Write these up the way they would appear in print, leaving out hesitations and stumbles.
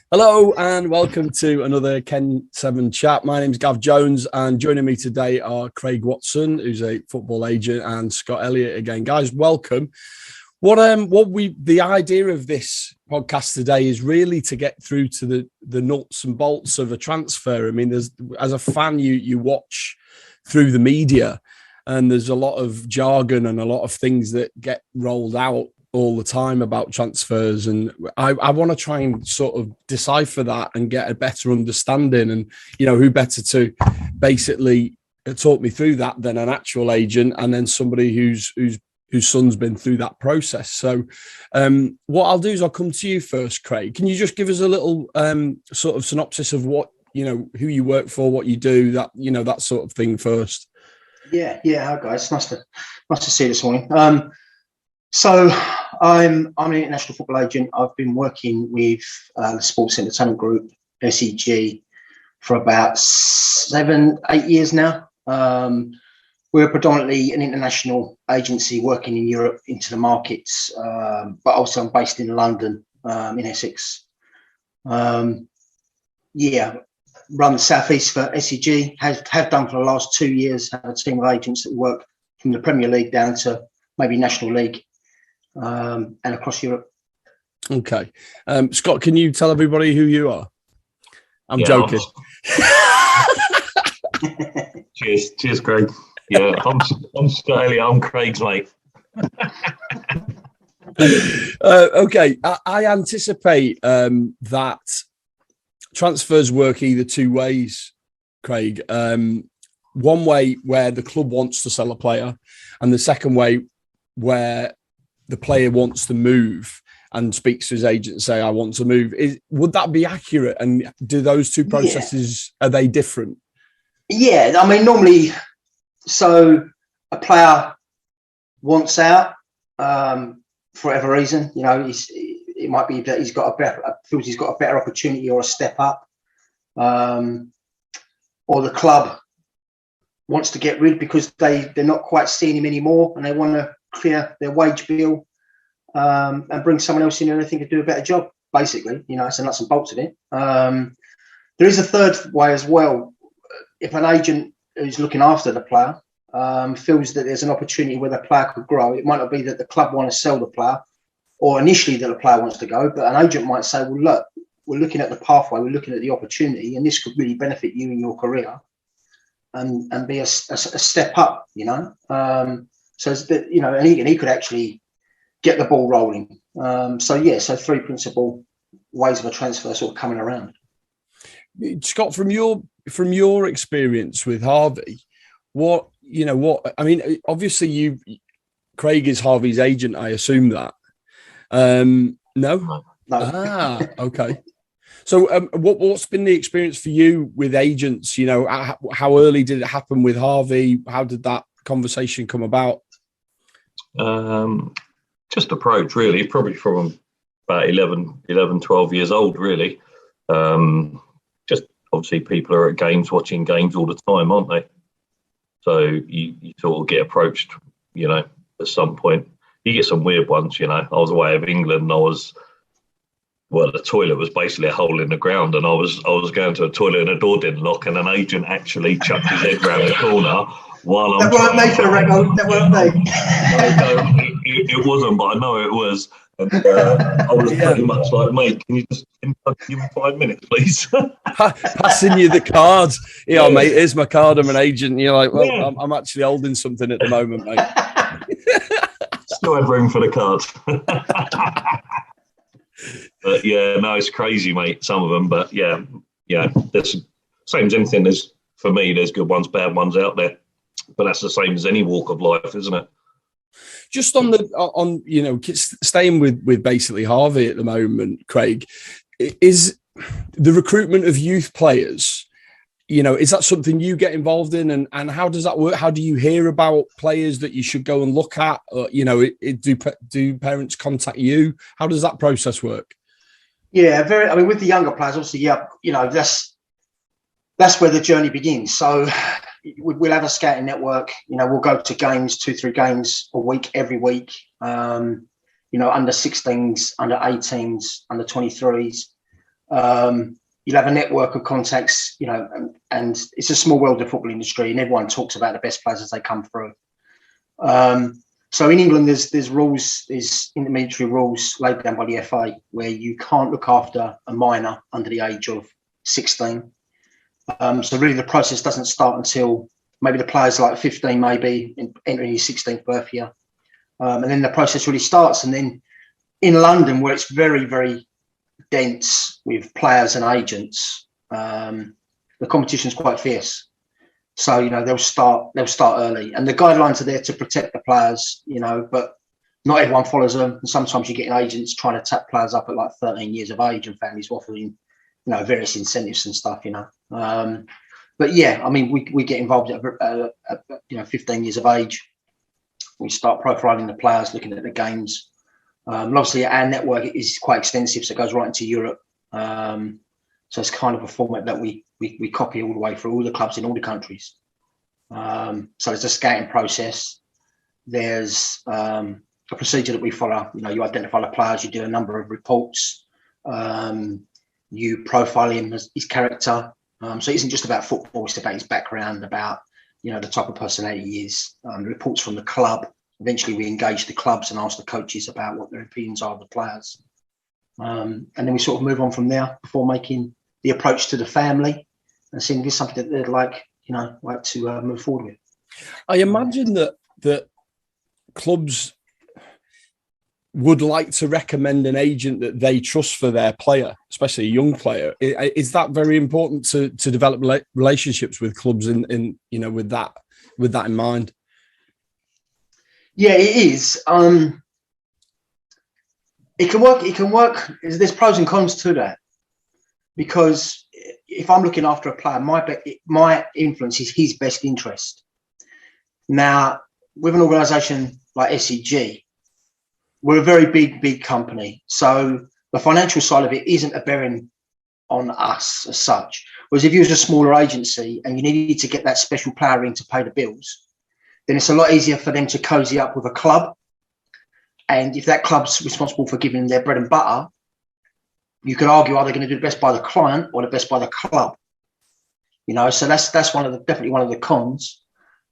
Hello and welcome to another Ken 7 chat. My name's Gav Jones and joining me today are Craig Watson, who's a football agent, and Scott Elliott again. Guys, welcome. The idea of this podcast today is really to get through to the nuts and bolts of a transfer. I mean, as a fan, you watch through the media and there's a lot of jargon and a lot of things that get rolled out all the time about transfers, and I want to try and sort of decipher that and get a better understanding. And who better to basically talk me through that than an actual agent, and then somebody whose son's been through that process. So what I'll do is I'll come to you first, Craig. Can you just give us a little sort of synopsis of what who you work for, what you do, that sort of thing first? Yeah. Hi guys, nice to see you this morning. So I'm an international football agent. I've been working with the Sports Entertainment Group, SEG, for about 7-8 years now. We're predominantly an international agency working in Europe into the markets, but also I'm based in London, in Essex. Run the Southeast for SEG, have done for the last 2 years, have a team of agents that work from the Premier League down to maybe National League. And across Europe. Okay. Scott, can you tell everybody who you are? I'm joking. Cheers, Craig. Yeah, I'm Scott Elliott. I'm Craig's mate. Okay. I anticipate that transfers work either two ways, Craig. One way where the club wants to sell a player, and the second way where the player wants to move and speaks to his agent and say, I want to move. Would that be accurate? And do those two processes, are they different? Yeah, I mean, normally, so a player wants out for whatever reason. It might be that feels he's got a better opportunity or a step up, or the club wants to get rid because they're not quite seeing him anymore and they want to clear their wage bill and bring someone else in there they think could do a better job, basically. It's the nuts and bolts of it. There is a third way as well. If an agent who's looking after the player feels that there's an opportunity where the player could grow, it might not be that the club want to sell the player or initially that the player wants to go, but an agent might say, well, look, we're looking at the pathway, we're looking at the opportunity, and this could really benefit you in your career and be a step up, So, and he could actually get the ball rolling. So three principal ways of a transfer sort of coming around. Scott, from your experience with Harvey, obviously Craig is Harvey's agent, I assume that. No? Okay. So what's been the experience for you with agents? How early did it happen with Harvey? How did that conversation come about? Just approach, really, probably from about 11, 12 years old, really. Just obviously people are at games, watching games all the time, aren't they? So you sort of get approached, at some point. You get some weird ones, I was away of England and the toilet was basically a hole in the ground, and I was going to a toilet and the door didn't lock, and an agent actually chucked his head round the corner while I'm. That weren't me for the record. That weren't me. No, it wasn't, but I know it was. And I was pretty much like, mate, can you just give me 5 minutes, please? Passing you the card. Mate, here's my card. I'm an agent. And you're like, well, yeah. I'm actually holding something at the moment, mate. Still had room for the card. But it's crazy, mate. Some of them, but there's same as anything. For me, there's good ones, bad ones out there, but that's the same as any walk of life, isn't it? Just staying with basically Harvey at the moment, Craig, is the recruitment of youth players. Is that something you get involved in, and how does that work? How do you hear about players that you should go and look at? Or, do parents contact you? How does that process work? Yeah, with the younger players, obviously, that's where the journey begins. So we'll have a scouting network. We'll go to games, 2-3 games a week, every week. Under 16s, under 18s, under 23s. You'll have a network of contacts, you know, and it's a small world of football industry, and everyone talks about the best players as they come through. So in England, there's rules, there's intermediary rules laid down by the FA where you can't look after a minor under the age of 16. So really the process doesn't start until maybe the player's like 15, maybe entering his 16th birth year. And then the process really starts. And then in London, where it's very, very dense with players and agents, the competition's quite fierce. So, you know, they'll start early, and the guidelines are there to protect the players, you know, but not everyone follows them. And sometimes you're getting agents trying to tap players up at like 13 years of age, and families offering, you know, various incentives and stuff, you know. But yeah, I mean, we get involved at 15 years of age. We start profiling the players, looking at the games. Obviously, our network is quite extensive, so it goes right into Europe. So it's kind of a format that we copy all the way through all the clubs in all the countries. So there's a scouting process. There's a procedure that we follow. You know, you identify the players, you do a number of reports, you profile him, his character. So it isn't just about football, it's about his background, about, you know, the type of personality he is. Reports from the club. Eventually we engage the clubs and ask the coaches about what their opinions are of the players. And then we sort of move on from there before making the approach to the family and seeing if it's something that they'd like to move forward with. I imagine that clubs would like to recommend an agent that they trust for their player, especially a young player. Is that very important to develop relationships with clubs in you know, with that in mind? Yeah, it is. It can work. There's pros and cons to that, because if I'm looking after a player, my influence is his best interest. Now, with an organisation like SEG, we're a very big company, so the financial side of it isn't a bearing on us as such. Whereas if you was a smaller agency and you needed to get that special player in to pay the bills, then it's a lot easier for them to cozy up with a club. And if that club's responsible for giving them their bread and butter, you could argue, are they going to do the best by the client or the best by the club? You know, so that's definitely one of the cons.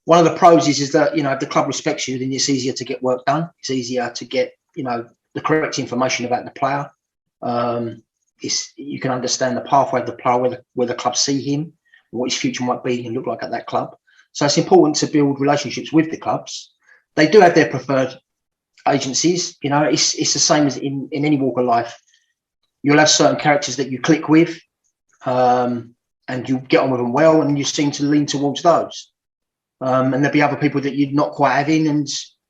One of the pros is that, you know, if the club respects you, then it's easier to get work done. It's easier to get, you know, the correct information about the player. You can understand the pathway of the player, where the club see him, what his future might be and look like at that club. So it's important to build relationships with the clubs. They do have their preferred agencies. You know, it's the same as in any walk of life. You'll have certain characters that you click with, and you get on with them well, and you seem to lean towards those. And there'll be other people that you're not quite having, and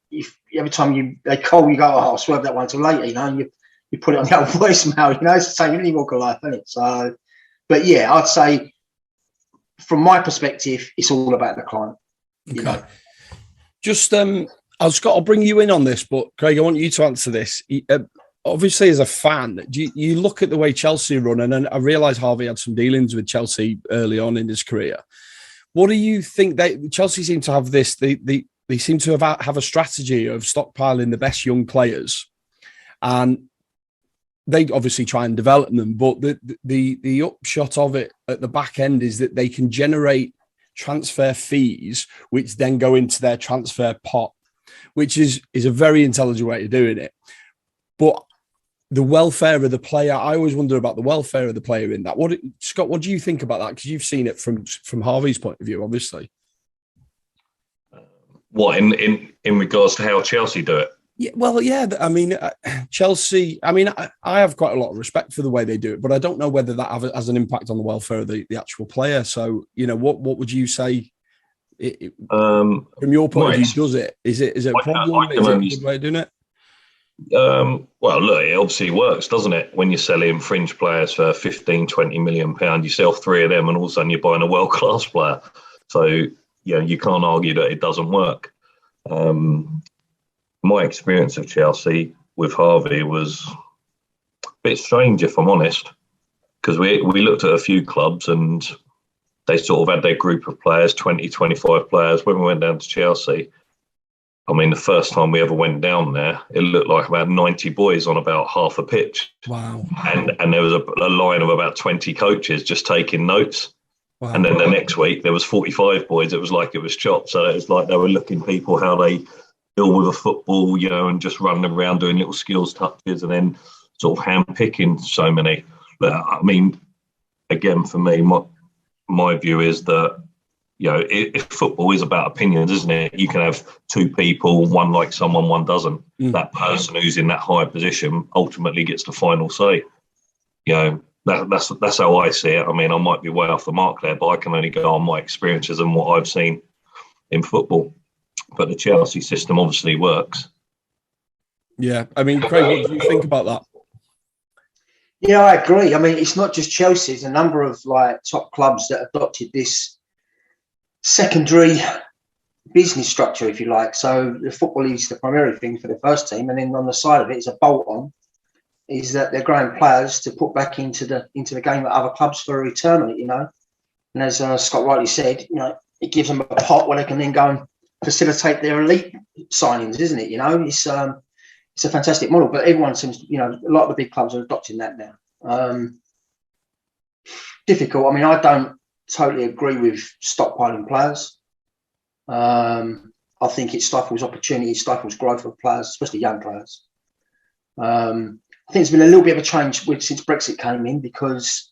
if every time they call, you go, "Oh, I'll swerve that one till later," you know, and you put it on the old voicemail. You know, it's the same in any walk of life, isn't it? So, but yeah, I'd say from my perspective, it's all about the client. Okay. You know? Just Scott, I'll bring you in on this, but Craig, I want you to answer this. Obviously, as a fan, you look at the way Chelsea run, and I realise Harvey had some dealings with Chelsea early on in his career. What do you think? Chelsea seem to have this? They seem to have a strategy of stockpiling the best young players, and they obviously try and develop them. But the upshot of it at the back end is that they can generate transfer fees, which then go into their transfer pot, which is a very intelligent way of doing it. But the welfare of the player, I always wonder about the welfare of the player in that. Scott, what do you think about that? Because you've seen it from Harvey's point of view, obviously. What, in regards to how Chelsea do it? Yeah, well, yeah. I mean, Chelsea. I mean, I have quite a lot of respect for the way they do it, but I don't know whether that has an impact on the welfare of the actual player. So, you know, what would you say? From your point of view, does it? Is it a problem? Is it a good way of doing it? Well, look, it obviously works, doesn't it? When you're selling fringe players for 15, 20 million pounds, you sell three of them and all of a sudden you're buying a world-class player. So, you know, you can't argue that it doesn't work. My experience of Chelsea with Harvey was a bit strange, if I'm honest, because we looked at a few clubs and they sort of had their group of players, 20, 25 players. When we went down to Chelsea, I mean, the first time we ever went down there, it looked like about 90 boys on about half a pitch. Wow. And there was a line of about 20 coaches just taking notes. Wow. And then the next week there was 45 boys. It was like it was chopped. So it was like they were looking people how they deal with a football, you know, and just running around doing little skills touches and then sort of hand picking so many. But I mean, again, for me, my view is that, you know, if football is about opinions, isn't it? You can have two people, one likes someone, one doesn't. That person who's in that higher position ultimately gets the final say. You know, that's how I see it. I mean, I might be way off the mark there, but I can only go on my experiences and what I've seen in football. But the Chelsea system obviously works. Yeah. I mean, Craig, what do you think about that? Yeah, I agree. I mean, it's not just Chelsea. There's a number of like top clubs that adopted this secondary business structure, if you like. So the football is the primary thing for the first team, and then on the side of it is a bolt-on, is that they're growing players to put back into the game at other clubs for a return, you know. And as Scott rightly said, you know, it gives them a pot where they can then go and facilitate their elite signings, isn't it? You know, it's a fantastic model, but everyone seems to, you know, a lot of the big clubs are adopting that now. Difficult. I mean, I don't totally agree with stockpiling players. I think it stifles opportunity, it stifles growth of players, especially young players. I think there's been a little bit of a change since Brexit came in, because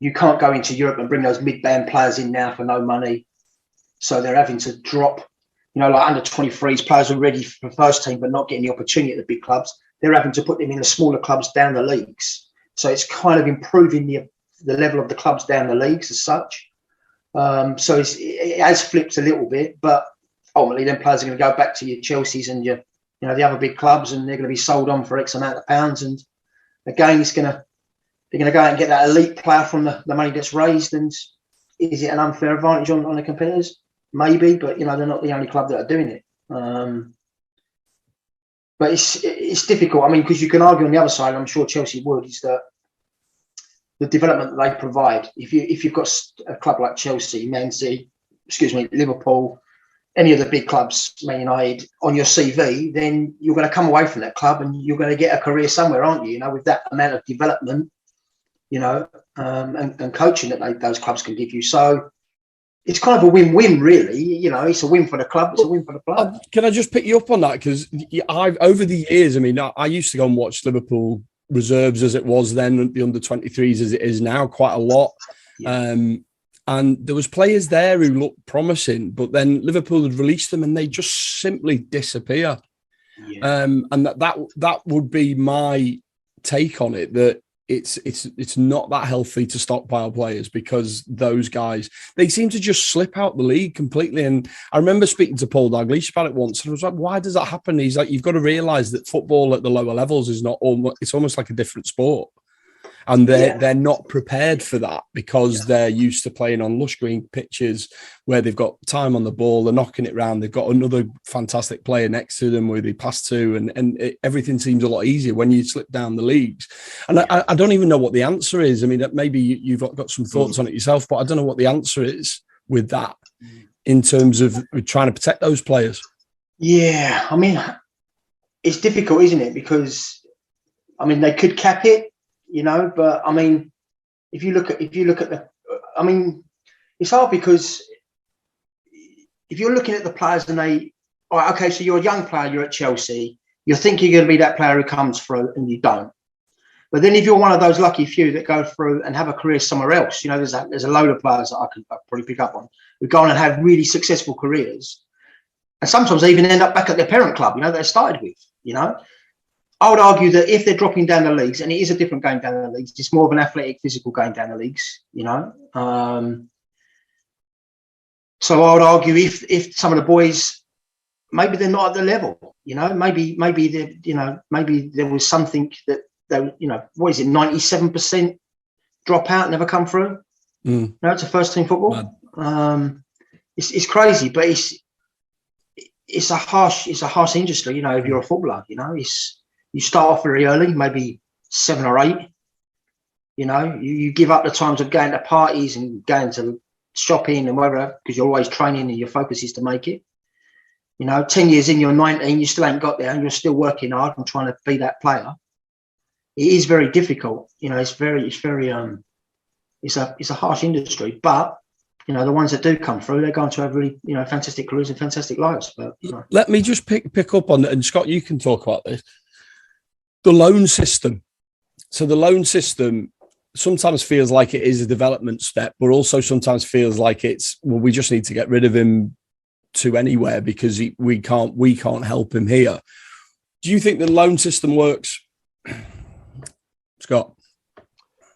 you can't go into Europe and bring those mid-band players in now for no money. So they're having to drop, you know, like under 23s, players are ready for the first team but not getting the opportunity at the big clubs. They're having to put them in the smaller clubs down the leagues. So it's kind of improving the level of the clubs down the leagues as such. So it has flipped a little bit, but ultimately then players are going to go back to your Chelseas and your, you know, the other big clubs, and they're going to be sold on for X amount of pounds. And again, they're going to go out and get that elite player from the money that's raised. And is it an unfair advantage on the competitors? Maybe, but, you know, they're not the only club that are doing it. But it's difficult. I mean, because you can argue on the other side, I'm sure Chelsea would, is that the development that they provide. If you've got a club like Chelsea, Man City, Liverpool, any of the big clubs, Man United, on your CV, then you're going to come away from that club and you're going to get a career somewhere, aren't you? You know, with that amount of development, you know, and coaching that those clubs can give you. So it's kind of a win-win, really. You know, it's a win for the club, it's a win for the player. Can I just pick you up on that? Because I've, over the years, I mean, I used to go and watch Liverpool reserves as it was then, the under-23s as it is now, quite a lot. Yeah. And there was players there who looked promising, but then Liverpool had released them and they just simply disappear. Yeah. And that would be my take on it, that it's not that healthy to stockpile players, because those guys, they seem to just slip out the league completely. And I remember speaking to Paul Dalglish about it once, and I was like, why does that happen? He's like, you've got to realise that football at the lower levels is it's almost like a different sport. And they're not prepared for that, because they're used to playing on lush green pitches where they've got time on the ball, they're knocking it round, they've got another fantastic player next to them where they pass to, and everything seems a lot easier when you slip down the leagues. And I don't even know what the answer is. I mean, maybe you've got some thoughts on it yourself, but I don't know what the answer is with that in terms of trying to protect those players. Yeah, I mean, it's difficult, isn't it? Because, I mean, they could cap it, you know, but I mean, if you look at I mean, it's hard, because if you're looking at the players and all right, okay, so you're a young player, you're at Chelsea, you're thinking you're going to be that player who comes through, and you don't. But then if you're one of those lucky few that go through and have a career somewhere else, you know, there's a load of players that I could probably pick up on who go on and have really successful careers, and sometimes they even end up back at their parent club, you know, that they started with, you know. I would argue that if they're dropping down the leagues, and it is a different game down the leagues, it's more of an athletic, physical game down the leagues, you know. So I would argue if some of the boys, maybe they're not at the level, you know, maybe there was something that they, you know, what is it, 97% drop out, never come through. No, it's a first team football. It's crazy, but it's a harsh industry, you know. If you're a footballer, you know, you start off very early, maybe 7 or 8. You know, you give up the times of going to parties and going to shopping and whatever, because you're always training and your focus is to make it. You know, 10 years in, you're 19, you still ain't got there, and you're still working hard and trying to be that player. It is very difficult. You know, it's a harsh industry, but you know, the ones that do come through, they're going to have really, you know, fantastic careers and fantastic lives. But you know. Let me just pick up on it, and Scott, you can talk about this. The loan system. So the loan system sometimes feels like it is a development step, but also sometimes feels like we just need to get rid of him to anywhere because we can't help him here. Do you think the loan system works, Scott?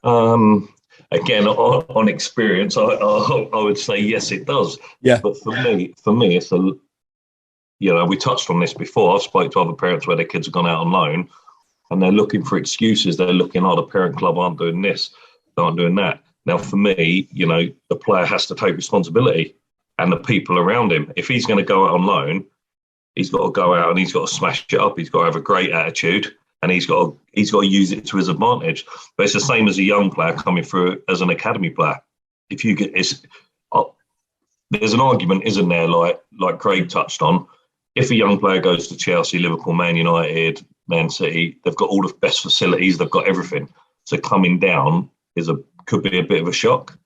Again, on experience, I would say yes, it does. Yeah. But for me, it's we touched on this before. I've spoke to other parents where their kids have gone out on loan, and they're looking for excuses. They're looking, the parent club aren't doing this, they aren't doing that. Now, for me, the player has to take responsibility, and the people around him. If he's going to go out on loan, he's got to go out and he's got to smash it up. He's got to have a great attitude, and he's got to use it to his advantage. But it's the same as a young player coming through as an academy player. If you get there's an argument, isn't there? Like Craig touched on. If a young player goes to Chelsea, Liverpool, Man United, Man City, they've got all the best facilities, they've got everything. So coming down could be a bit of a shock.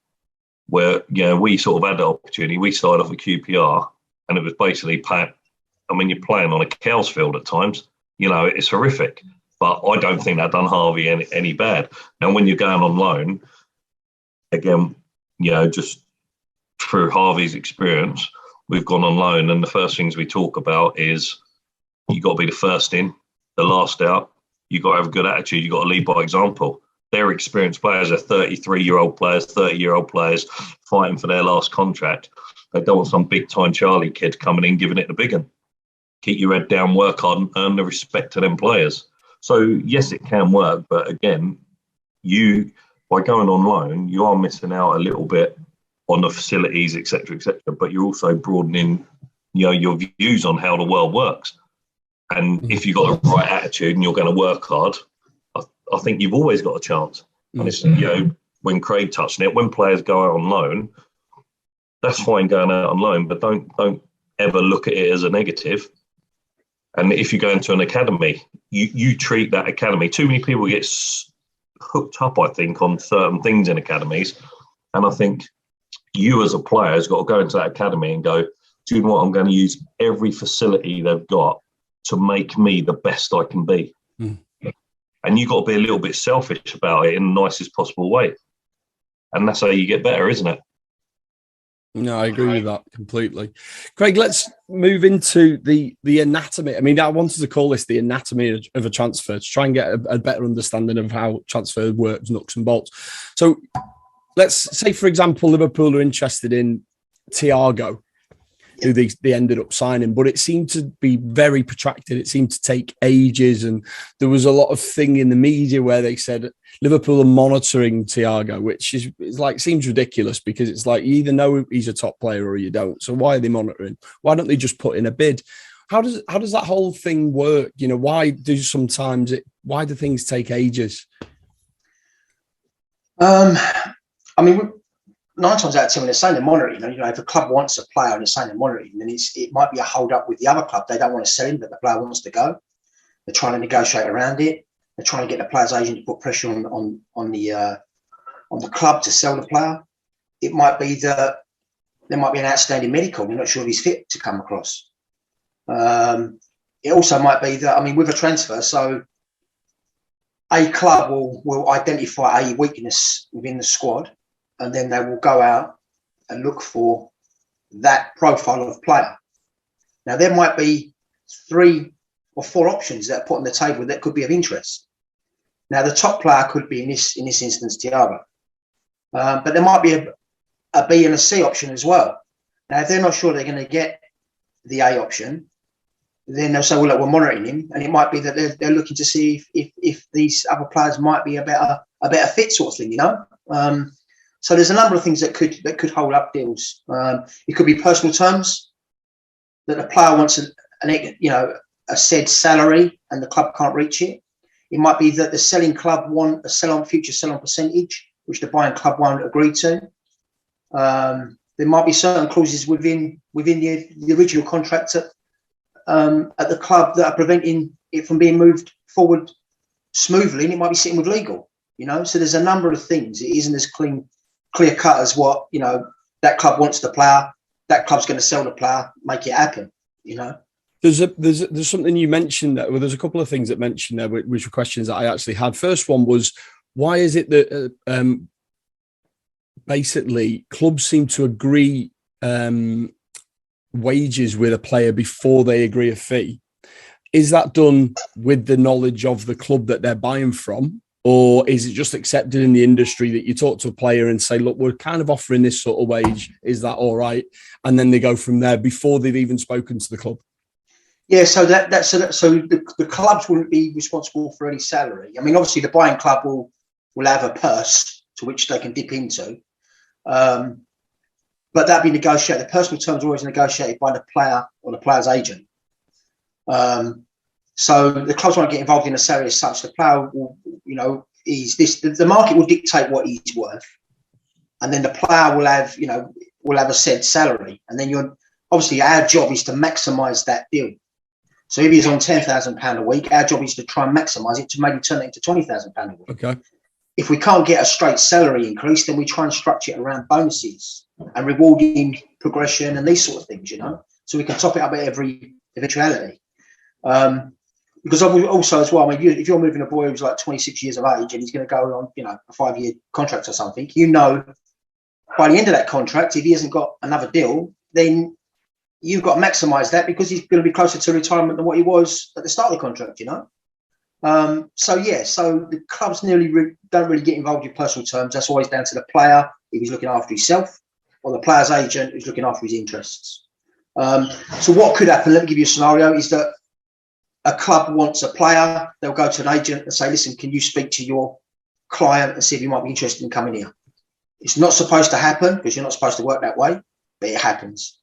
Where we sort of had the opportunity. We started off at QPR, and it was basically you're playing on a cow's field at times. It's horrific. But I don't think that done Harvey any bad. And when you're going on loan, again, just through Harvey's experience, we've gone on loan, and the first things we talk about is you got to be the first in, the last out. You got to have a good attitude. You got to lead by example. They're experienced players. They're 33-year-old players, 30-year-old players fighting for their last contract. They don't want some big-time Charlie kid coming in giving it the big one. Keep your head down, work hard, and earn the respect of them players. So, yes, it can work. But, again, by going on loan, you are missing out a little bit on the facilities, et cetera, but you're also broadening your views on how the world works. And if you've got the right attitude and you're going to work hard, I think you've always got a chance. And it's, when Craig touched on it, when players go out on loan, that's fine going out on loan, but don't ever look at it as a negative. And if you go into an academy, you treat that academy. Too many people get hooked up, I think, on certain things in academies. And I think you as a player has got to go into that academy and go, do you know what? I'm going to use every facility they've got to make me the best I can be. And you've got to be a little bit selfish about it in the nicest possible way. And that's how you get better, isn't it? No, I agree with that completely. Craig, let's move into the anatomy. I mean, I wanted to call this the anatomy of a transfer to try and get a better understanding of how transfer works, nuts and bolts. So let's say, for example, Liverpool are interested in Thiago, who they ended up signing, but it seemed to be very protracted. It seemed to take ages, and there was a lot of thing in the media where they said Liverpool are monitoring Thiago, which is seems ridiculous because it's like you either know he's a top player or you don't. So why are they monitoring? Why don't they just put in a bid? How does that whole thing work? Why do things take ages? I mean, 9 times out of 10, when they're saying they're monitoring, if a club wants a player and they're saying they're monitoring, then it might be a hold up with the other club. They don't want to sell him, but the player wants to go. They're trying to negotiate around it. They're trying to get the player's agent to put pressure on the club to sell the player. It might be that there might be an outstanding medical. We're not sure if he's fit to come across. It also might be that, with a transfer, so a club will identify a weakness within the squad, and then they will go out and look for that profile of player. Now, there might be 3 or 4 options that are put on the table that could be of interest. Now, the top player could be, in this instance, Thiago. But there might be a B and a C option as well. Now, if they're not sure they're going to get the A option, then they'll say, well, look, we're monitoring him. And it might be that they're looking to see if these other players might be a better fit sort of thing, So there's a number of things that could hold up deals. It could be personal terms, that the player wants a said salary and the club can't reach it. It might be that the selling club want a future sell-on percentage, which the buying club won't agree to. There might be certain clauses within the original contract at the club that are preventing it from being moved forward smoothly, and it might be sitting with legal, so there's a number of things. It isn't as clear cut as what, that club wants the player, that club's going to sell the player, make it happen, There's something you mentioned there. Well, there's a couple of things that mentioned there, which were questions that I actually had. First one was, why is it that basically clubs seem to agree wages with a player before they agree a fee? Is that done with the knowledge of the club that they're buying from? Or is it just accepted in the industry that you talk to a player and say, look, we're kind of offering this sort of wage. Is that all right? And then they go from there before they've even spoken to the club. Yeah, so the clubs wouldn't be responsible for any salary. I mean, obviously the buying club will have a purse to which they can dip into. But that'd be negotiated. The personal terms are always negotiated by the player or the player's agent. So the clubs won't get involved in a salary as such. The player will, the market will dictate what he's worth, and then the player will have a said salary. And then obviously our job is to maximise that deal. So if he's on £10,000 a week, our job is to try and maximise it to maybe turn it into £20,000 a week. Okay. If we can't get a straight salary increase, then we try and structure it around bonuses and rewarding progression and these sort of things, so we can top it up at every eventuality. Because also as well, I mean, if you're moving a boy who's like 26 years of age and he's going to go on, a 5-year contract or something, by the end of that contract, if he hasn't got another deal, then you've got to maximise that because he's going to be closer to retirement than what he was at the start of the contract, So the clubs don't really get involved in personal terms. That's always down to the player if he's looking after himself, or the player's agent who's looking after his interests. So what could happen? Let me give you a scenario: is that a club wants a player, they'll go to an agent and say, "Listen, can you speak to your client and see if he might be interested in coming here?" It's not supposed to happen because you're not supposed to work that way, but it happens.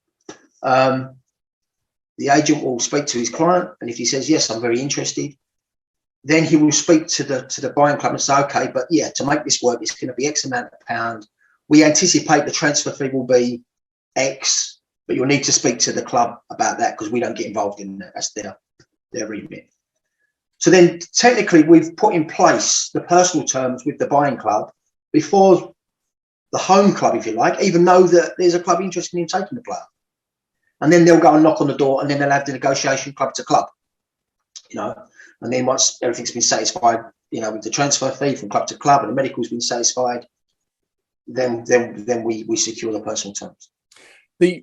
The agent will speak to his client, and if he says, "Yes, I'm very interested," then he will speak to the buying club and say, "Okay, but yeah, to make this work, it's going to be X amount of pound. We anticipate the transfer fee will be X, but you'll need to speak to the club about that because we don't get involved in that. That's their remit." So then technically we've put in place the personal terms with the buying club before the home club, if you like, even know that there's a club interested in taking the player. And then they'll go and knock on the door, and then they'll have the negotiation club to club, and then once everything's been satisfied, with the transfer fee from club to club and the medical's been satisfied, then we secure the personal terms.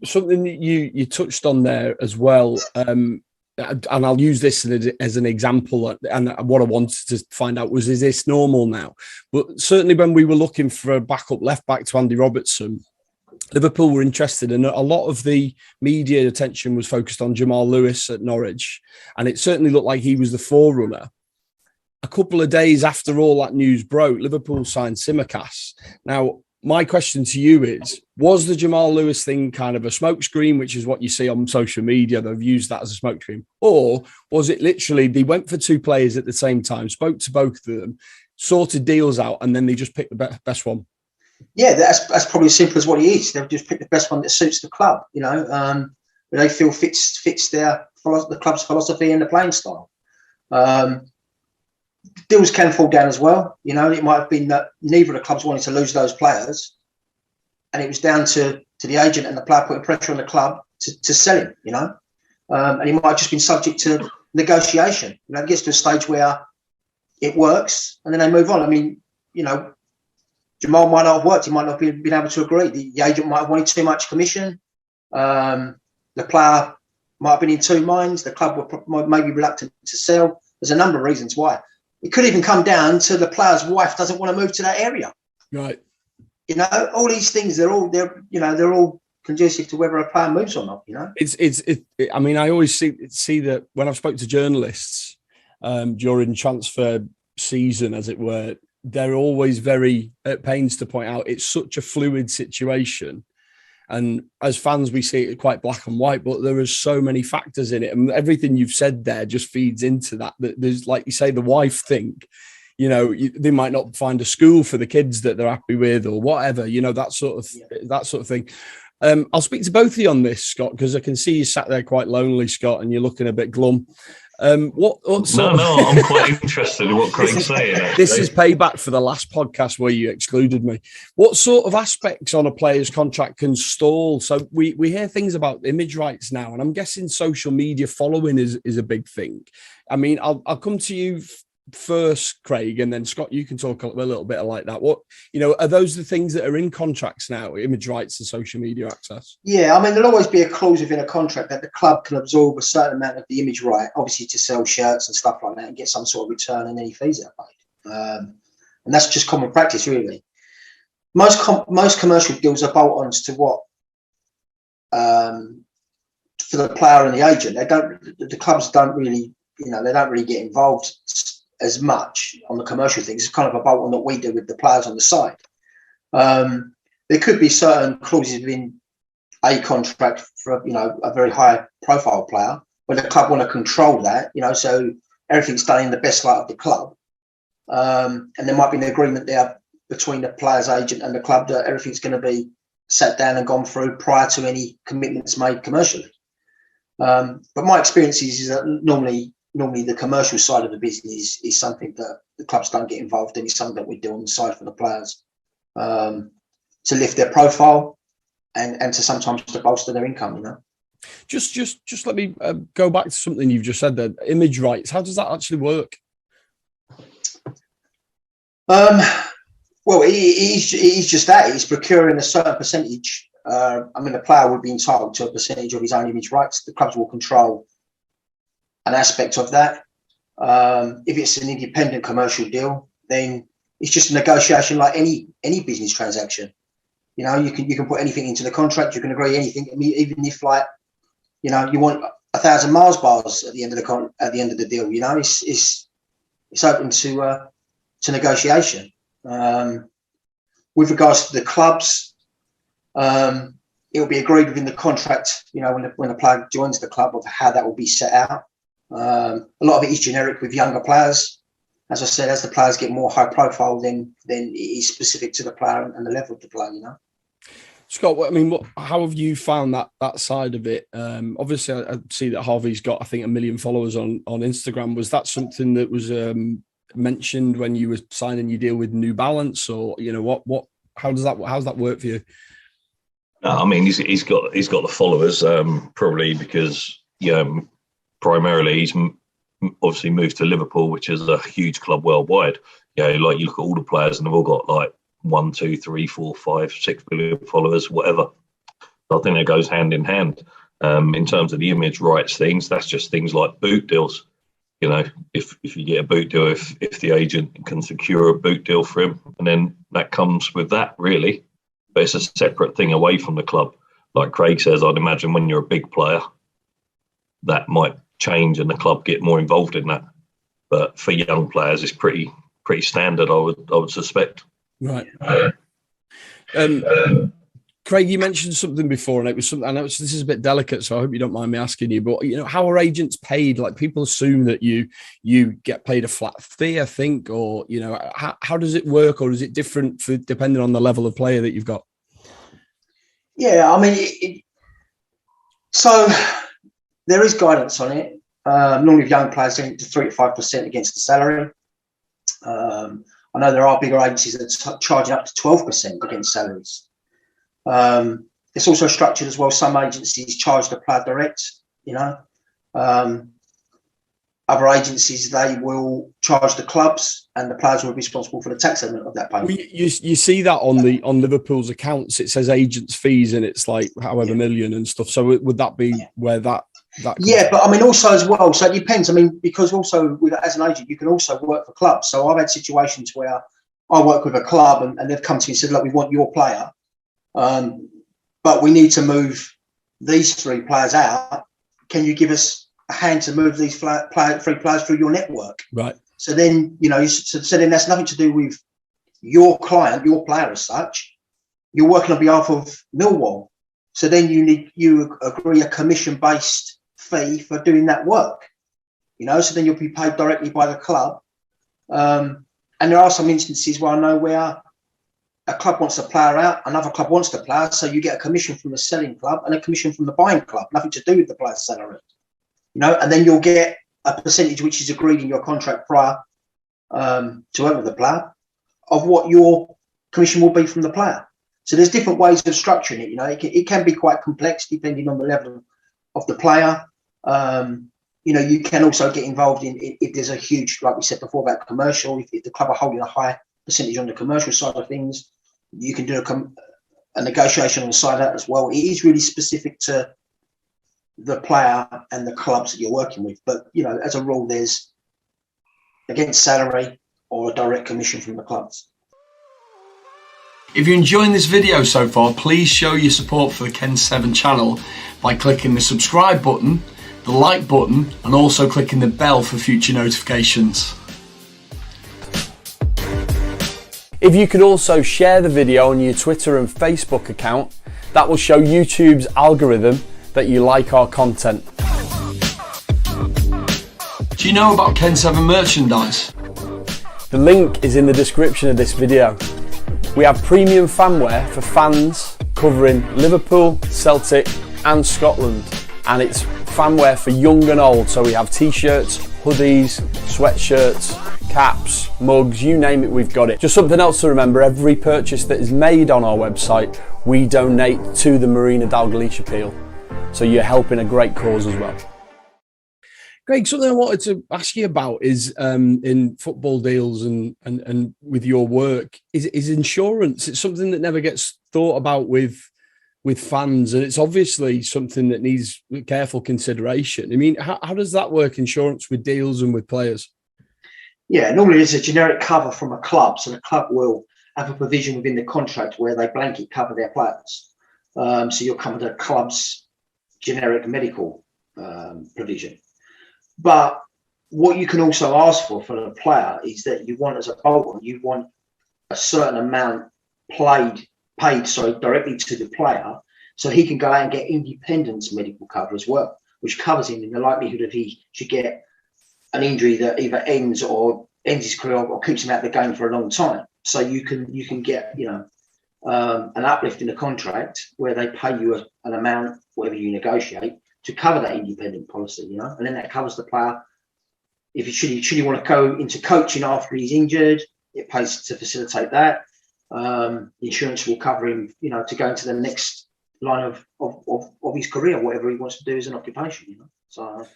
Something that you touched on there as well, and I'll use this as an example. And what I wanted to find out was, is this normal now? But certainly when we were looking for a backup left back to Andy Robertson, Liverpool were interested, and a lot of the media attention was focused on Jamal Lewis at Norwich, and it certainly looked like he was the forerunner. A couple of days after all that news broke, Liverpool signed Tsimikas. Now, my question to you is, was the Jamal Lewis thing kind of a smokescreen, which is what you see on social media? They've used that as a smokescreen. Or was it literally they went for two players at the same time, spoke to both of them, sorted deals out, and then they just picked the best one? Yeah, that's probably as simple as what it is. They've just picked the best one that suits the club, they feel fits the club's philosophy and the playing style. Deals can fall down as well. It might have been that neither of the clubs wanted to lose those players, and it was down to the agent and the player putting pressure on the club to sell him. And he might have just been subject to negotiation. It gets to a stage where it works, and then they move on. I mean, Jamal might not have worked. He might not have been able to agree. The agent might have wanted too much commission. The player might have been in two minds. The club were maybe reluctant to sell. There's a number of reasons why. It could even come down to the player's wife doesn't want to move to that area. Right. All these things, they're all conducive to whether a player moves or not. I mean, I always see that when I've spoke to journalists during transfer season, as it were, they're always very at pains to point out it's such a fluid situation. And as fans, we see it quite black and white, but there are so many factors in it. And everything you've said there just feeds into that. There's, like you say, the wife thing, they might not find a school for the kids that they're happy with or whatever, that sort of thing. I'll speak to both of you on this, Scott, because I can see you sat there quite lonely, Scott, and you're looking a bit glum. What sort no, I'm quite interested in what Craig's saying. Actually. This is payback for the last podcast where you excluded me. What sort of aspects on a player's contract can stall? So we hear things about image rights now, and I'm guessing social media following is a big thing. I mean, I'll come to you first, Craig, and then Scott, you can talk a little bit like that. What, are those the things that are in contracts now, image rights and social media access? Yeah, I mean, there'll always be a clause within a contract that the club can absorb a certain amount of the image right, obviously to sell shirts and stuff like that and get some sort of return on any fees that are paid. And that's just common practice, really. Most commercial deals are bolt-ons to what, for the player and the agent. The clubs don't really, they don't really get involved as much on the commercial things. It's kind of a bolt-on that we do with the players on the side. There could be certain clauses within a contract for a very high profile player where the club want to control that, so everything's done in the best light of the club. And there might be an agreement there between the player's agent and the club that everything's going to be sat down and gone through prior to any commitments made commercially. But my experience is that normally the commercial side of the business is something that the clubs don't get involved in. It's something that we do on the side for the players to lift their profile and to sometimes to bolster their income. Just let me go back to something you've just said there. Image rights. How does that actually work? Well, it is just that. It's procuring a certain percentage. The player would be entitled to a percentage of his own image rights. The clubs will control an aspect of that. If it's an independent commercial deal, then it's just a negotiation like any business transaction. You can put anything into the contract. You can agree anything. I mean, even if you want 1,000 Mars bars at the end of the deal. It's open to negotiation. With regards to the clubs, it will be agreed within the contract. When the player joins the club, of how that will be set out. A lot of it is generic with younger players. As I said, as the players get more high profile, then it is specific to the player and the level of the player. Scott, how have you found that side of it? Obviously, I see that Harvey's got, I think, 1 million followers on Instagram. Was that something that was mentioned when you were signing your deal with New Balance, or how's that work for you? He's got the followers probably because primarily he's obviously moved to Liverpool, which is a huge club worldwide. You look at all the players and they've all got like 1, 2, 3, 4, 5, 6 billion followers, whatever. So I think that goes hand in hand. In terms of the image rights things, that's just things like boot deals. If you get a boot deal, if the agent can secure a boot deal for him, and then that comes with that, really. But it's a separate thing away from the club. Like Craig says, I'd imagine when you're a big player, that might change and the club get more involved in that. But for young players, it's pretty standard, I would suspect. Right. Craig, you mentioned something before, and it was something. I know this is a bit delicate, so I hope you don't mind me asking you. But how are agents paid? Like, people assume that you get paid a flat fee, I think, or how does it work, or is it different depending on the level of player that you've got? Yeah, so there is guidance on it. Normally, young players get to 3 to 5% against the salary. I know there are bigger agencies that are charging up to 12% against salaries. It's also structured as well. Some agencies charge the player direct. Other agencies, they will charge the clubs, and the players will be responsible for the tax element of that payment. You see that on Liverpool's accounts. It says agents' fees, and it's like however million and stuff. So would that be where that? Yeah, but also as well. So it depends. Because also as an agent, you can also work for clubs. So I've had situations where I work with a club and they've come to me and said, "Look, we want your player, but we need to move these 3 players out. Can you give us a hand to move these 3 players through your network?" Right. So then, so then that's nothing to do with your client, your player as such. You're working on behalf of Millwall. So then you agree a commission-based fee for doing that work. So then you'll be paid directly by the club. And there are some instances where I know where a club wants a player out, another club wants the player, so you get a commission from the selling club and a commission from the buying club, nothing to do with the player's salary, and then you'll get a percentage which is agreed in your contract prior to enter the player of what your commission will be from the player. So there's different ways of structuring it. It can be quite complex depending on the level of the player. You can also get involved in if there's a huge, like we said before about commercial, if the club are holding a high percentage on the commercial side of things, you can do a negotiation on the side of that as well. It is really specific to the player and the clubs that you're working with. But, as a rule, there's against salary or a direct commission from the clubs. If you're enjoying this video so far, please show your support for the Ken 7 channel by clicking the subscribe button, the like button, and also clicking the bell for future notifications. If you could also share the video on your Twitter and Facebook account, that will show YouTube's algorithm that you like our content. Do you know about Ken 7 merchandise? The link is in the description of this video. We have premium fanwear for fans covering Liverpool, Celtic and Scotland, and it's fanwear for young and old, so we have t-shirts, hoodies, sweatshirts, caps, mugs, you name it, we've got it. Just something else to remember, every purchase that is made on our website, we donate to the Marina Dalglish Appeal, so you're helping a great cause as well. Greg, something I wanted to ask you about is in football deals and with your work is insurance. It's something that never gets thought about with fans, and it's obviously something that needs careful consideration. I mean, how does that work, insurance with deals and with players? Yeah, normally there's a generic cover from a club, so the club will have a provision within the contract where they blanket cover their players. So you'll cover the club's generic medical provision. But what you can also ask for the player is that you want, as a bolt-on, you want a certain amount paid directly to the player, so he can go out and get independent medical cover as well, which covers him in the likelihood of he should get an injury that either ends his career or keeps him out of the game for a long time. So you can get an uplift in the contract where they pay you an amount, whatever you negotiate, to cover that independent policy, and then that covers the player. If he should want to go into coaching after he's injured, it pays to facilitate that. The insurance will cover him, to go into the next line of his career, whatever he wants to do as an occupation, So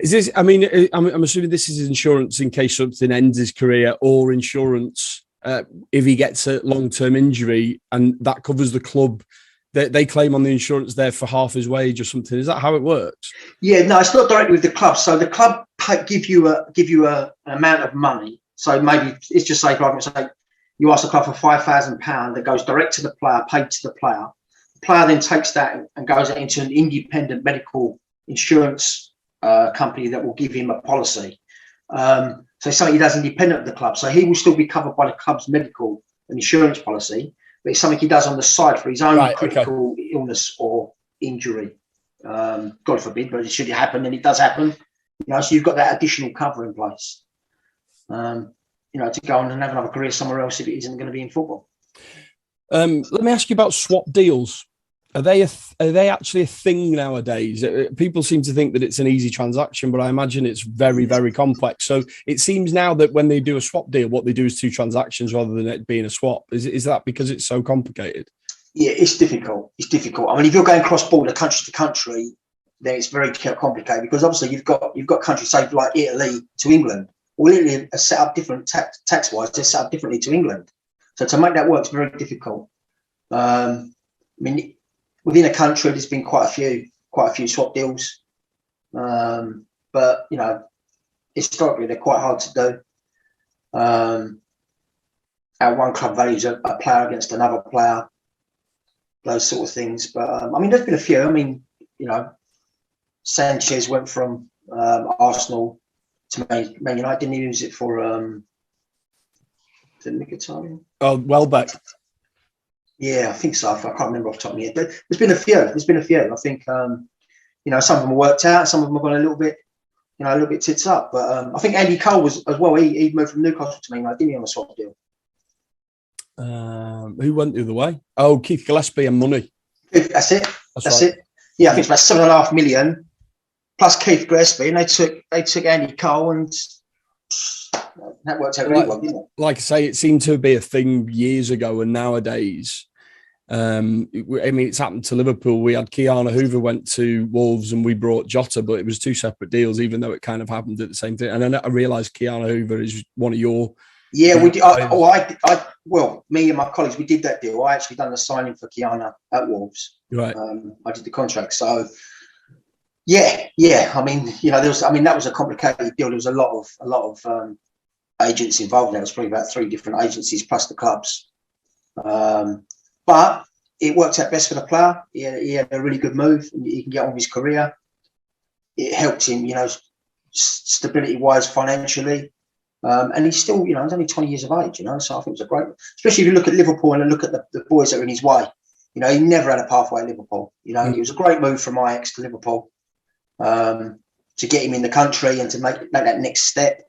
is this? I mean, I'm assuming this is insurance in case something ends his career, or insurance if he gets a long-term injury, and that covers the club. They claim on the insurance there for half his wage or something. Is that how it works? Yeah, no, it's not directly with the club. So the club give you an amount of money. So maybe it's just say, for argument's sake, you ask the club for £5,000 that goes direct to the player, paid to the player. The player then takes that and goes into an independent medical insurance company that will give him a policy. So something he does independent of the club. So he will still be covered by the club's medical and insurance policy. But it's something he does on the side for his own critical illness or injury. God forbid, but should it happen, and it does happen, so you've got that additional cover in place, to go on and have another career somewhere else if it isn't going to be in football. Let me ask you about swap deals. Are they actually a thing nowadays? People seem to think that it's an easy transaction, but I imagine it's very, very complex. So it seems now that when they do a swap deal, what they do is two transactions rather than it being a swap. Is that because it's so complicated? Yeah, it's difficult. It's difficult. I mean, if you're going cross-border, country to country, then it's very complicated, because obviously you've got countries, say like Italy to England. Well, Italy are set up different tax-wise. They're set up differently to England. So to make that work is very difficult. I mean, within a country, there's been quite a few swap deals, but historically they're quite hard to do. How one club values a player against another player, those sort of things. But I mean, there's been a few. I mean, Sanchez went from Arsenal to Man United. Didn't he use it for Mkhitaryan? Oh, Welbeck. Yeah, I think so. I can't remember off the top of my head. But there's been a few. I think, some of them worked out. Some of them have gone a little bit tits up. But I think Andy Cole was as well. He moved from Newcastle to Man United, didn't he, on a swap deal? Who went the other way? Oh, Keith Gillespie and money. That's it. That's right. it. Yeah, I think it's about $7.5 million plus Keith Gillespie, and they took Andy Cole, and that worked out really well, didn't it? Like I say, it seemed to be a thing years ago, and nowadays, I mean, it's happened to Liverpool. We had Keanu Hoover went to Wolves, and we brought Jota, but it was two separate deals, even though it kind of happened at the same thing. And then I realised Keanu Hoover is one of your. Yeah, we did. Well, me and my colleagues, we did that deal. I actually done the signing for Keanu at Wolves. Right. I did the contract. So, yeah. I mean, that was a complicated deal. There was a lot of agents involved. There was probably about 3 different agencies plus the clubs. But it worked out best for the player. He had a really good move. He can get on with his career. It helped him, stability-wise, financially. And he's still, he's only 20 years of age, so I think it was a great, especially if you look at Liverpool and look at the boys that are in his way. He never had a pathway at Liverpool. It was a great move from Ajax to Liverpool to get him in the country and to make that next step.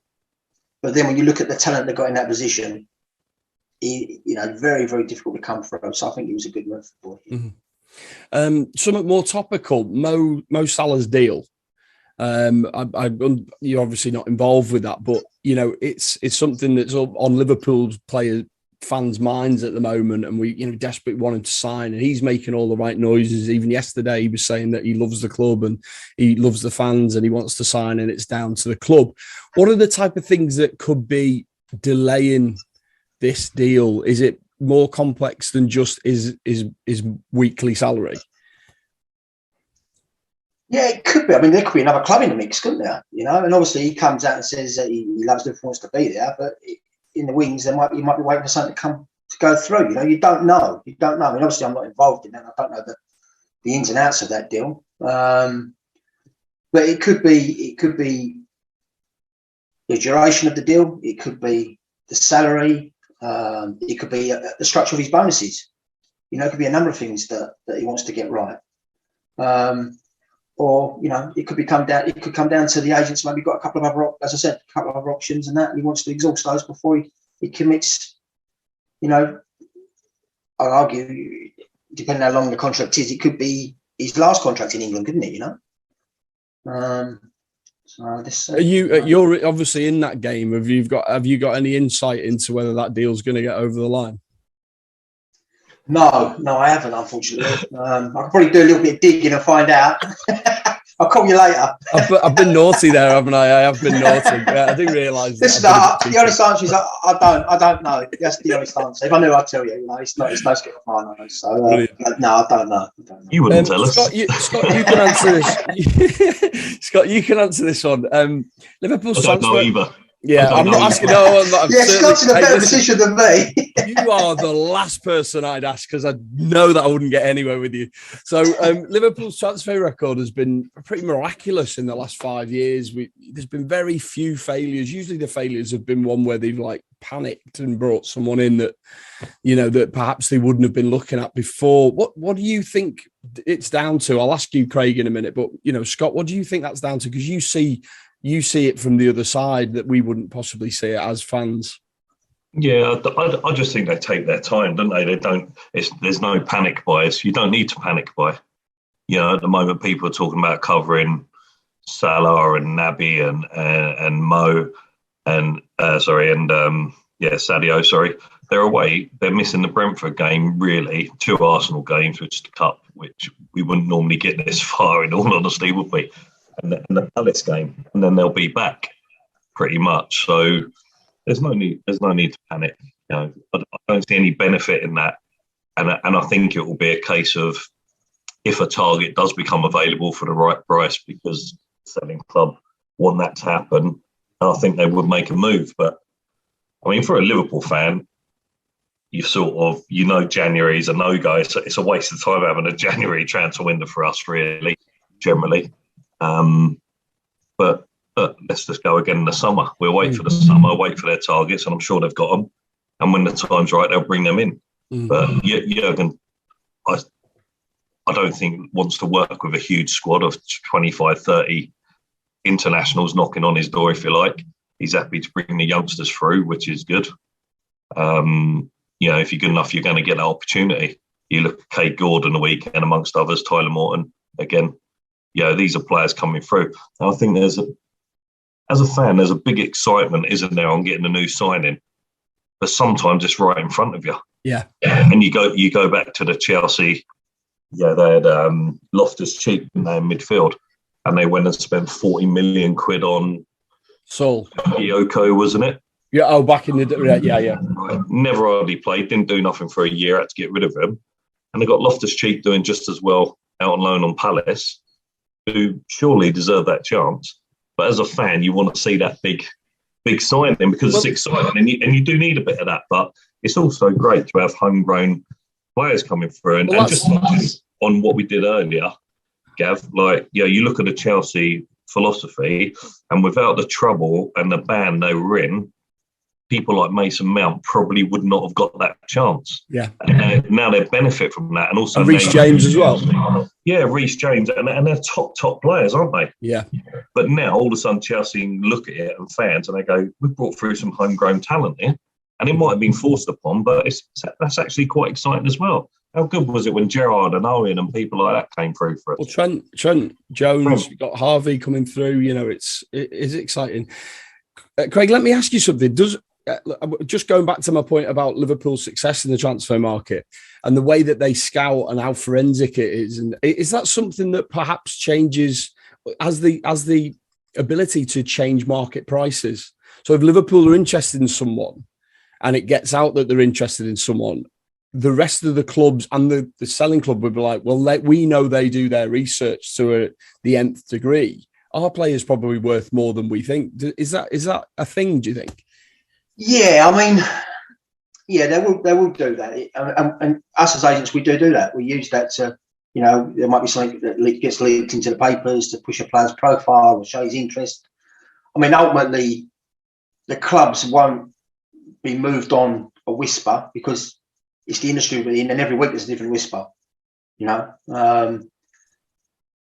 But then when you look at the talent they got in that position, very, very difficult to come through. So I think it was a good move for him. Mm-hmm. Something more topical, Mo Salah's deal. You're obviously not involved with that, but it's something that's on Liverpool's fans' minds at the moment, and we desperately want him to sign, and he's making all the right noises. Even yesterday, he was saying that he loves the club and he loves the fans and he wants to sign, and it's down to the club. What are the type of things that could be delaying this deal? Is it more complex than just his weekly salary? Yeah, it could be. I mean, there could be another club in the mix, couldn't there? And obviously he comes out and says that he loves Liverpool, wants to be there, but in the wings, you might be waiting for something to go through. You don't know. I mean, obviously I'm not involved in that. I don't know the ins and outs of that deal. But it could be the duration of the deal. It could be the salary. It could be the structure of his bonuses. It could be a number of things that he wants to get right. Or it could come down to the agents. Maybe got a couple of other options, and that, and he wants to exhaust those before he commits. I'll argue, depending on how long the contract is, it could be his last contract in England, couldn't it? You're obviously in that game. Have you got any insight into whether that deal's going to get over the line? No, I haven't, unfortunately. I could probably do a little bit of digging and find out. I'll call you later. I've been naughty there, haven't I? I have been naughty. I didn't realise. Listen, the honest answer is I don't know. That's the honest answer. If I knew, I'd tell you. It's no skip of mine. So no, I don't know. You wouldn't tell us. Scott, you can answer this. Scott, you can answer this one. Liverpool's I don't know either. Yeah, I'm not asking. No, I'm not. Yeah, Scott's in a better position than me. You are the last person I'd ask, because I know that I wouldn't get anywhere with you. So Liverpool's transfer record has been pretty miraculous in the last 5 years. There's been very few failures. Usually the failures have been one where they've panicked and brought someone in that, that perhaps they wouldn't have been looking at before. What do you think it's down to? I'll ask you, Craig, in a minute, but Scott, what do you think that's down to? Because you see it from the other side that we wouldn't possibly see it as fans. Yeah, I just think they take their time, don't they? They don't. There's no panic buys. You don't need to panic buy. At the moment, people are talking about covering Salah and Naby and Mo and Sadio. Sorry, they're away. They're missing the Brentford game, really. 2 Arsenal games, which is the cup, which we wouldn't normally get this far. In all honesty, would we? And the Palace game, and then they'll be back, pretty much. So there's no need to panic. I don't see any benefit in that, and I think it will be a case of, if a target does become available for the right price, because the selling club want that to happen, I think they would make a move. But I mean, for a Liverpool fan, you January is a no-go. It's a waste of time having a January transfer window for us, really, generally. But let's just go again in the summer. We'll wait for the summer, wait for their targets, and I'm sure they've got them. And when the time's right, they'll bring them in. But Jurgen, I don't think wants to work with a huge squad of 25, 30 internationals knocking on his door, if you like. He's happy to bring the youngsters through, which is good. you know, if you're good enough, you're going to get that opportunity. You look at Kate Gordon a weekend, amongst others, Tyler Morton. Again, these are players coming through. And I think as a fan, there's a big excitement, isn't there, on getting a new signing? But sometimes it's right in front of you. Yeah. And you go back to the Chelsea. Yeah, they had Loftus-Cheek in their midfield, and they went and spent 40 million quid on Sol Yoko, wasn't it? Yeah. Oh, back in the yeah. Right. Never hardly played. Didn't do nothing for a year. Had to get rid of him, and they got Loftus-Cheek doing just as well out on loan on Palace, who surely deserve that chance. But as a fan, you want to see that big signing because it's exciting, and you do need a bit of that. But it's also great to have homegrown players coming through, and just on what we did earlier, Gav. You look at the Chelsea philosophy, and without the trouble and the band they were in, people like Mason Mount probably would not have got that chance. Yeah. And now they benefit from that. And also Reece James as well. Yeah, Reece James. And they're top players, aren't they? Yeah. But now all of a sudden Chelsea look at it and fans and they go, we've brought through some homegrown talent here. And it might have been forced upon, but that's actually quite exciting as well. How good was it when Gerrard and Owen and people like that came through for us? Well, Trent Jones, you've got Harvey coming through. You know, it is exciting. Craig, let me ask you something. Just going back to my point about Liverpool's success in the transfer market and the way that they scout and how forensic it is, and is that something that perhaps changes as the ability to change market prices? So if Liverpool are interested in someone and it gets out that they're interested in someone, the rest of the clubs and the selling club would be like, well, we know they do their research to the nth degree. Our player's probably worth more than we think. Is that a thing, do you think? Yeah, I mean, they will do that. And us as agents, we do that. We use that to, there might be something that gets leaked into the papers to push a player's profile or show his interest. I mean, ultimately, the clubs won't be moved on a whisper because it's the industry we're in, and every week there's a different whisper.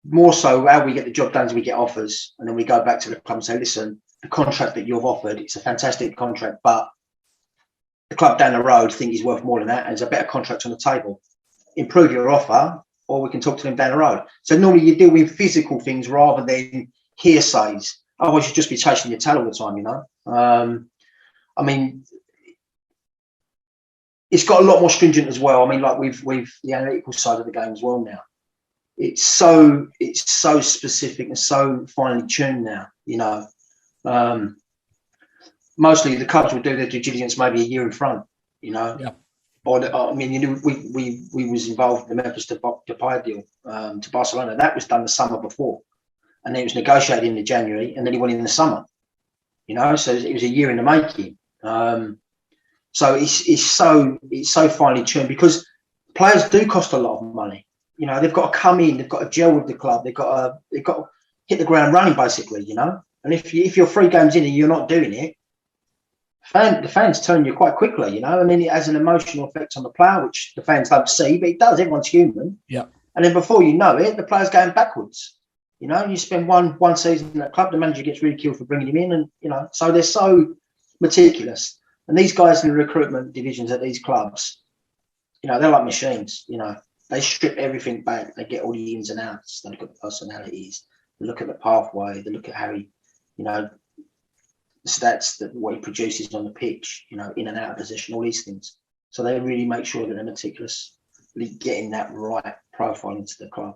More so, how we get the job done is we get offers, and then we go back to the club and say, listen, the contract that you've offered, it's a fantastic contract, but the club down the road think he's worth more than that, and there's a better contract on the table. Improve your offer, or we can talk to them down the road. So normally you deal with physical things rather than hearsays. Otherwise, you'd just be chasing your tail all the time, I mean, it's got a lot more stringent as well. I mean, like with the analytical side of the game as well now. It's so specific and so finely tuned now, mostly the clubs will do their due diligence maybe a year in front, Yeah. Or I mean, we was involved in the Memphis Depay deal to Barcelona. That was done the summer before, and then it was negotiated in the January, and then he went in the summer. So it was a year in the making. So it's so finely tuned because players do cost a lot of money. They've got to come in, they've got to gel with the club, they've got to hit the ground running, basically. And if you're 3 games in and you're not doing it, the fans turn you quite quickly. And then it has an emotional effect on the player, which the fans don't see, but it does. Everyone's human. Yeah. And then before you know it, the player's going backwards. You spend one season in that club, the manager gets ridiculed for bringing him in, and so they're so meticulous. And these guys in the recruitment divisions at these clubs, they're like machines. They strip everything back. They get all the ins and outs. They look at the personalities. They look at the pathway. They look at how he, the stats, what he produces on the pitch, in and out of position, all these things. So they really make sure that they're meticulously getting that right profile into the club.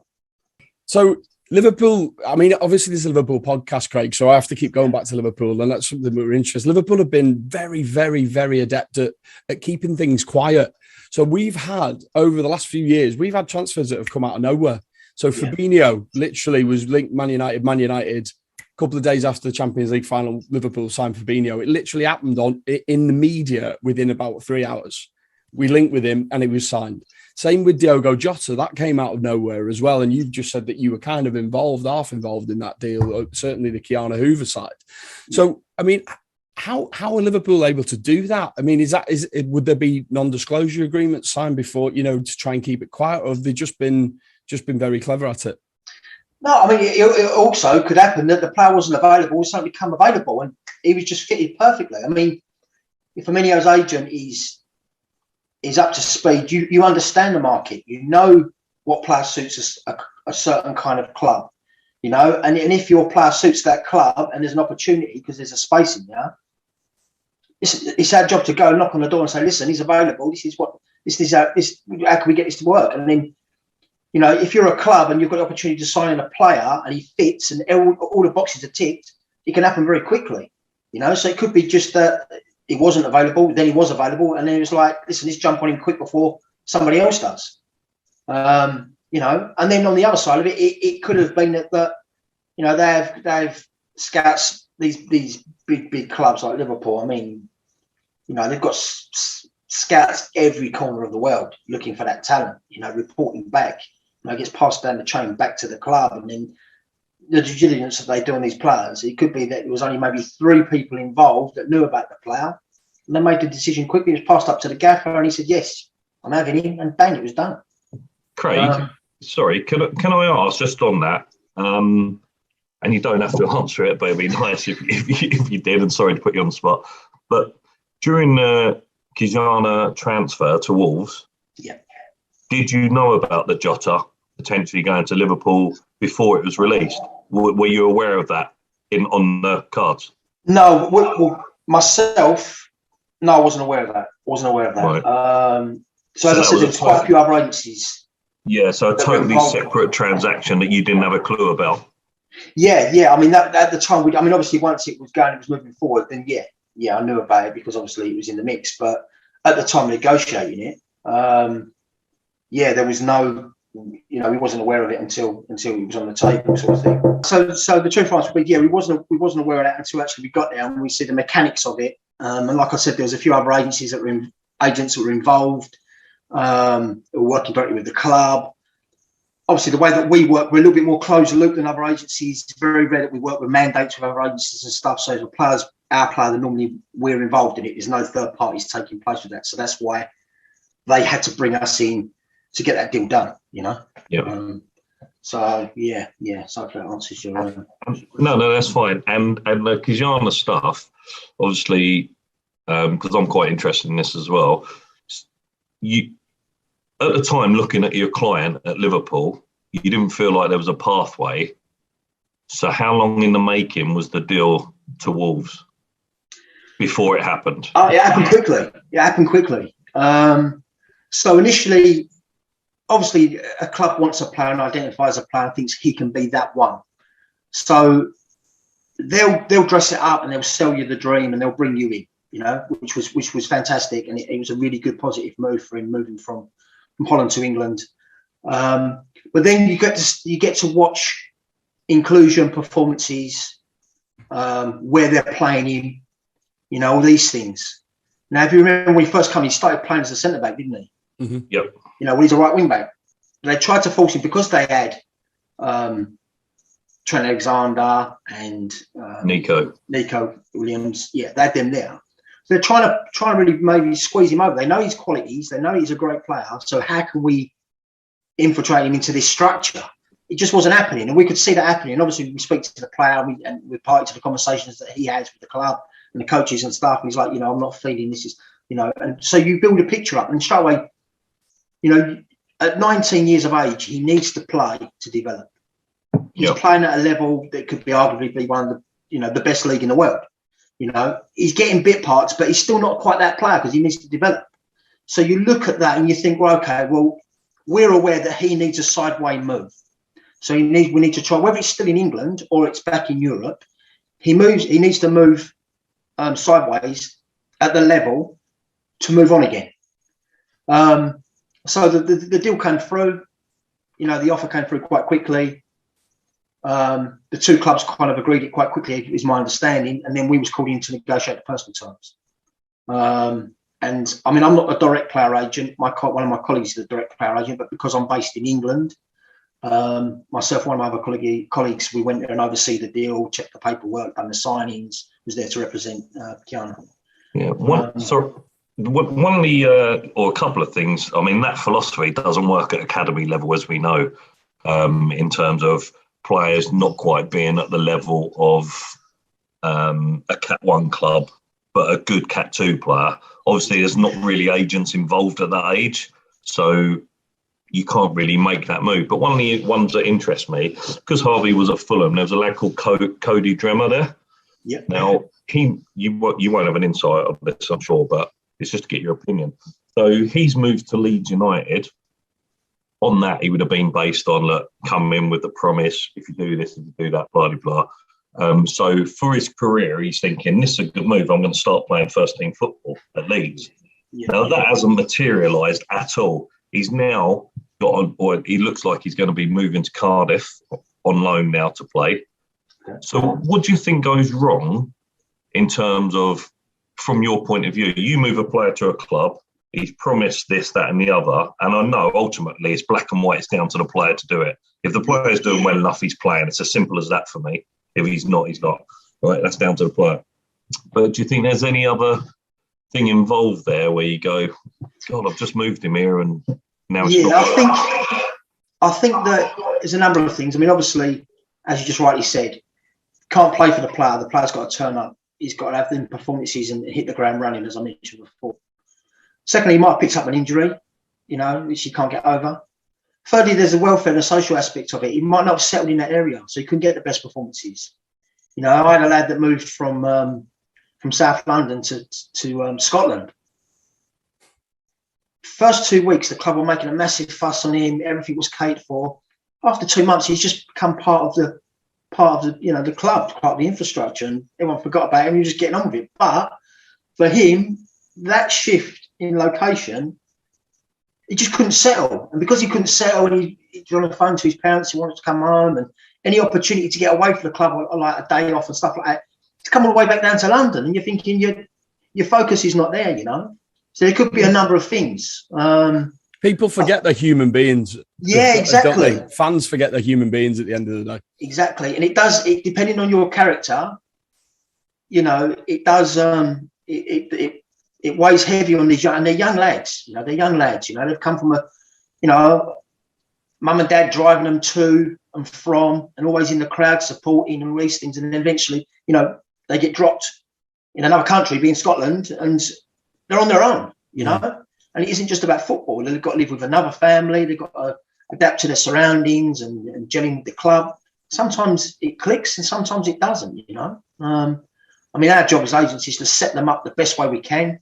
So Liverpool, I mean, obviously this is a Liverpool podcast, Craig, so I have to keep going back to Liverpool, and that's something we're interested in. Liverpool have been very, very, very adept at keeping things quiet. So we've had, over the last few years, we've had transfers that have come out of nowhere. So Fabinho literally was linked Man United, a couple of days after the Champions League final, Liverpool signed Fabinho. It literally happened in the media within about 3 hours. We linked with him and he was signed. Same with Diogo Jota. That came out of nowhere as well. And you've just said that you were kind of half involved in that deal, certainly the Keanu Hoover side. So, I mean, how are Liverpool able to do that? I mean, would there be non-disclosure agreements signed before, to try and keep it quiet, or have they just been very clever at it? No, I mean, it also could happen that the player wasn't available, suddenly become available, and he was just fitted perfectly. I mean, if Firmino's agent is is up to speed. You understand the market. You know what player suits a certain kind of club, you know. And if your player suits that club and there's an opportunity because there's a space in there, it's our job to go knock on the door and say, listen, he's available. How can we get this to work? And then, you know, if you're a club and you've got the opportunity to sign in a player and he fits and all the boxes are ticked, it can happen very quickly, you know. So it could be just that he wasn't available, then he was available, and then it was like, listen, let's jump on him quick before somebody else does. You know, and then on the other side of it, it could have been that you know, they have scouts, these big clubs like Liverpool. I mean, you know, they've got scouts every corner of the world looking for that talent, you know, reporting back. You know, it gets passed down the chain back to the club, and then the due diligence that they do on these players, it could be that there was only maybe 3 people involved that knew about the player, and they made the decision quickly. It was passed up to the gaffer, and he said, "Yes, I'm having him," and bang, it was done. Craig, sorry, can I ask just on that? And you don't have to answer it, but it'd be nice if you did. And sorry to put you on the spot, but during the Kijana transfer to Wolves, yeah, did you know about the Jota potentially going to Liverpool before it was released? Were you aware of that on the cards? No, well, myself, no, I wasn't aware of that. Right. So as I said, there's quite a few other agencies. Yeah, so a totally separate transaction that you didn't have a clue about. Yeah. I mean, that at the time, obviously once it was going, it was moving forward. Then yeah, I knew about it because obviously it was in the mix. But at the time negotiating it, there was no, you know, we wasn't aware of it until it was on the table, sort of thing. So the truth was, we wasn't aware of that until actually we got there and we see the mechanics of it. And like I said, there was a few other agencies that were involved, were working directly with the club. Obviously, the way that we work, we're a little bit more closed loop than other agencies. It's very rare that we work with mandates with other agencies and stuff. So our player, normally we're involved in it. There's no third parties taking place with that. So that's why they had to bring us in to get that deal done, you know? Yeah. So, yeah. So that answers your... No, that's fine. And the Kijana stuff, obviously, because I'm quite interested in this as well, at the time, looking at your client at Liverpool, you didn't feel like there was a pathway. So how long in the making was the deal to Wolves before it happened? Oh, it happened quickly. So initially, obviously, a club wants a player and identifies a player and thinks he can be that one. So they'll dress it up and they'll sell you the dream and they'll bring you in, you know, which was fantastic. And it was a really good positive move for him moving from Holland to England, but then you get to watch inclusion performances, where they're playing him, you know, all these things. Now, if you remember when he first came, he started playing as a centre back, didn't he? Mm-hmm. Yep. You know, when he's a right wing back, they tried to force him because they had Trent Alexander and Nico Williams. Yeah, they had them there. They're trying to really maybe squeeze him over. They know his qualities. They know he's a great player. So how can we infiltrate him into this structure? It just wasn't happening, and we could see that happening. And obviously, we speak to the player, and we're party to the conversations that he has with the club and the coaches and stuff. And he's like, you know, I'm not feeling this is, you know. And so you build a picture up, and straight away, you know, at 19 years of age, he needs to play to develop. He's playing at a level that could be arguably one of the, you know, the best league in the world. You know, he's getting bit parts, but he's still not quite that player because he needs to develop. So you look at that and you think, well, okay, well, we're aware that he needs a sideways move. So we need to try, whether it's still in England or it's back in Europe, he needs to move sideways at the level to move on again. So the deal came through, you know, the offer came through quite quickly. The two clubs kind of agreed it quite quickly, is my understanding, and then we was called in to negotiate the personal terms. And I mean, I'm not a direct player agent. One of my colleagues is a direct player agent, but because I'm based in England, myself, one of my other colleagues, we went there and oversee the deal, checked the paperwork, done the signings, was there to represent Kiana. Yeah. One of the or a couple of things. I mean, that philosophy doesn't work at academy level, as we know, in terms of players not quite being at the level of a Cat 1 club, but a good Cat 2 player. obviously there's not really agents involved at that age, so you can't really make that move. But one of the ones that interest me, because Harvey was at Fulham, there was a lad called Cody Dremmer there. Yeah. Now, you won't have an insight on this, I'm sure, but it's just to get your opinion. So he's moved to Leeds United. On that, he would have been based on, look, come in with the promise, if you do this, if you do that, blah, blah, blah. So for his career, he's thinking, this is a good move. I'm going to start playing first-team football at Leeds. Yeah. Now, that hasn't materialised at all. He's now got on, or he looks like he's going to be moving to Cardiff on loan now to play. So what do you think goes wrong in terms of, from your point of view, you move a player to a club, he's promised this, that and the other, and I know ultimately it's black and white, it's down to the player to do it. If the player's doing well enough, he's playing. It's as simple as that for me. If he's not, he's not. Right, that's down to the player. But do you think there's any other thing involved there where you go, God, I've just moved him here and now it's not I think that there's a number of things. I mean, obviously, as you just rightly said, can't play for the player. The player's got to turn up. He's got to have the performances and hit the ground running, as I mentioned before. Secondly, he might have picked up an injury, which he can't get over. Thirdly, there's the welfare and the social aspect of it. He might not have settled in that area, so he couldn't get the best performances. I had a lad that moved from South London to Scotland. First 2 weeks, the club were making a massive fuss on him. Everything was catered for. After 2 months, he's just become part of the the club, part of the infrastructure, and everyone forgot about him. He was just getting on with it. But for him, that shift in location, he just couldn't settle. And because he couldn't settle, and he's on the phone to his parents, he wanted to come home, and any opportunity to get away from the club, like a day off and stuff like that, to come all the way back down to London, and you're thinking your focus is not there, So there could be a number of things. People forget they're human beings. Yeah, exactly. Fans forget they're human beings at the end of the day. Exactly. And it does, depending on your character, it does, it weighs heavy on these young, and they're young lads, they're young lads, they've come from mum and dad driving them to and from, and always in the crowd supporting and all these things. And then eventually, they get dropped in another country, being Scotland, and they're on their own, And it isn't just about football. They've got to live with another family. They've got to adapt to their surroundings and gelling with the club. Sometimes it clicks and sometimes it doesn't, our job as agents is to set them up the best way we can,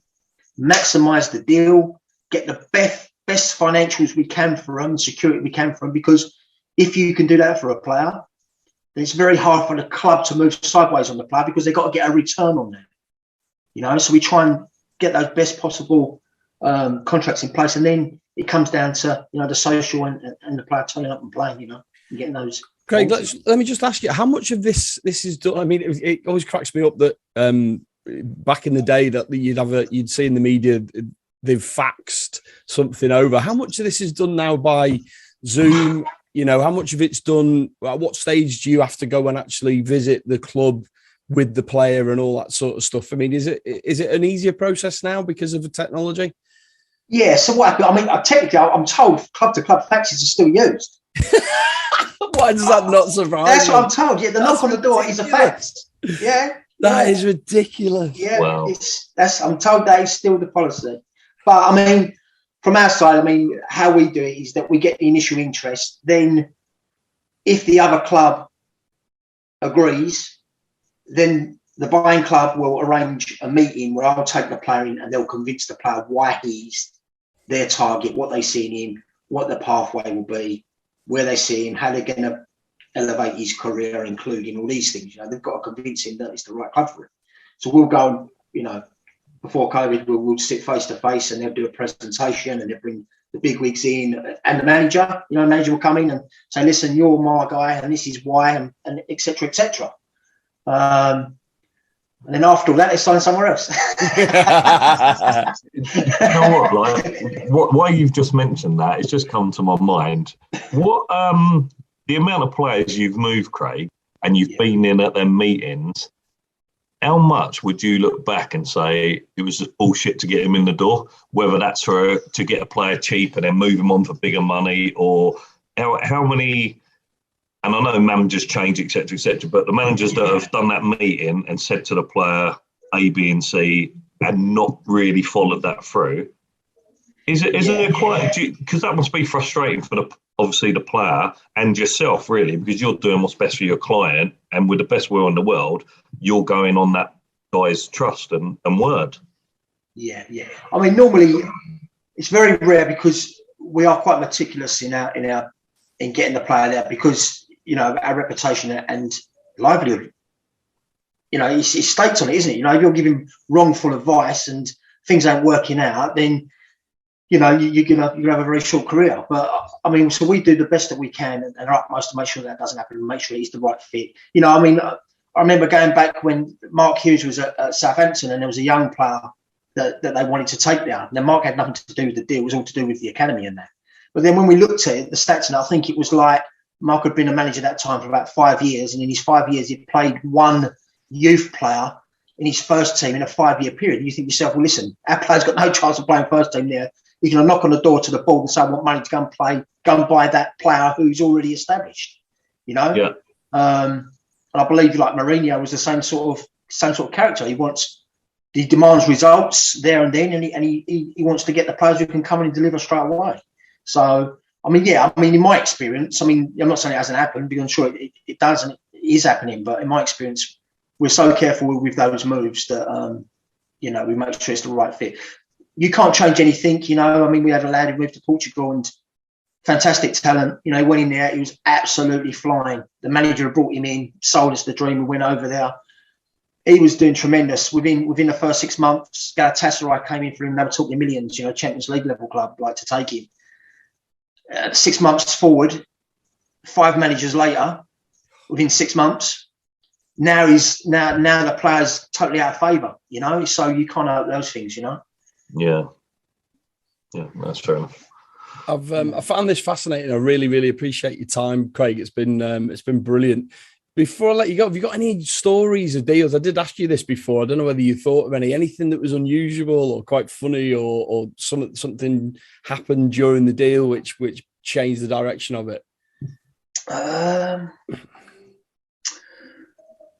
maximise the deal, get the best financials we can for them, security we can for them, because if you can do that for a player, then it's very hard for the club to move sideways on the player because they've got to get a return on that. So we try and get those best possible contracts in place, and then it comes down to the social and the player turning up and playing, and getting those. Craig, let me just ask you, how much of this is done? I mean, it always cracks me up that back in the day that you'd see in the media they've faxed something over. How much of this is done now by Zoom? How much of it's done? At what stage do you have to go and actually visit the club with the player and all that sort of stuff? I mean, is it an easier process now because of the technology? Yeah. So what? I mean, technically, I'm told club-to-club faxes are still used. Why does that not surprise? That's what I'm told. Yeah, the knock on the door is a fax. Yeah, that is ridiculous. Yeah, wow. I'm told that is still the policy. But I mean, from our side, how we do it is that we get the initial interest. Then, if the other club agrees, then the buying club will arrange a meeting where I'll take the player in and they'll convince the player why he's their target, what they see in him, what the pathway will be, where they see him, how they're going to elevate his career, including all these things. They've got to convince him that it's the right club for him. So we'll go, before COVID, we'll sit face to face and they'll do a presentation and they'll bring the big wigs in and the manager. The manager will come in and say, listen, you're my guy and this is why, and et cetera, et cetera. And then after all that, they sign somewhere else. You know what? Why you've just mentioned that, it's just come to my mind. What the amount of players you've moved, Craig, and you've been in at their meetings, how much would you look back and say it was just bullshit to get him in the door? Whether that's to get a player cheap and then move him on for bigger money, or how many? And I know managers change, et cetera, but the managers that have done that meeting and said to the player A, B, and C, and not really followed that through. Is it quite, because that must be frustrating for obviously the player and yourself, really, because you're doing what's best for your client, and with the best will in the world, you're going on that guy's trust and word. Yeah. I mean, normally it's very rare because we are quite meticulous in getting the player there, because, you know, our reputation and livelihood, you know, it's stakes on it, isn't it? You know, if you're giving wrongful advice and things aren't working out, then, you know, you're gonna have a very short career. But I mean, so we do the best that we can and our utmost to make sure that doesn't happen, and make sure he's the right fit. You know, I mean, I remember going back when Mark Hughes was at Southampton, and there was a young player that they wanted to take there. Now, Mark had nothing to do with the deal; it was all to do with the academy and that. But then when we looked at it, the stats, and I think it was like Mark had been a manager at that time for about 5 years, and in his 5 years, he played one youth player in his first team in a 5-year period. And you think to yourself, well, listen, our player's got no chance of playing first team there. He's going to knock on the door to the board and say, I want money to go and buy that player who's already established, you know? Yeah. And I believe like Mourinho was the same sort of character. He demands results there and then, and he wants to get the players who can come in and deliver straight away. So, I mean, in my experience, I mean, I'm not saying it hasn't happened, because I'm sure it does, and it is happening, but in my experience, we're so careful with those moves that, you know, we make sure it's the right fit. You can't change anything, you know. I mean, we had a lad who moved to Portugal and fantastic talent. You know, he went in there, he was absolutely flying. The manager brought him in, sold us the dream. We went over there. He was doing tremendous. Within the first 6 months, Galatasaray came in for him. They were talking millions, you know, Champions League level club, like, to take him. 6 months forward, 5 managers later, within 6 months, now the player's totally out of favour, you know. So you can't help those things, you know. Yeah, that's fair enough. I found this fascinating. I really, really appreciate your time, Craig. It's been brilliant. Before I let you go, have you got any stories of deals? I did ask you this before. I don't know whether you thought of anything that was unusual or quite funny, or something happened during the deal which changed the direction of it.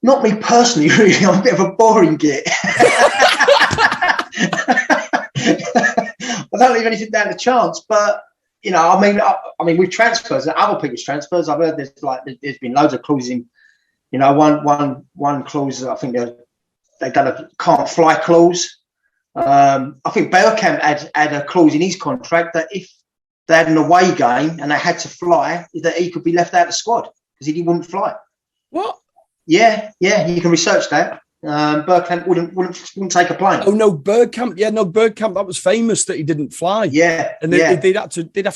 Not me personally, really. I'm a bit of a boring git. I don't leave anything down to chance, but you know, I mean, with transfers, other people's transfers, I've heard there's been loads of clauses in. You know, one clause, I think they've done a can't fly clause. I think Bergkamp had a clause in his contract that if they had an away game and they had to fly, that he could be left out of the squad because he wouldn't fly. What? Yeah, you can research that. Bergkamp wouldn't take a plane. Oh no, Bergkamp. Yeah, no, Bergkamp. That was famous that he didn't fly. Yeah, and they'd have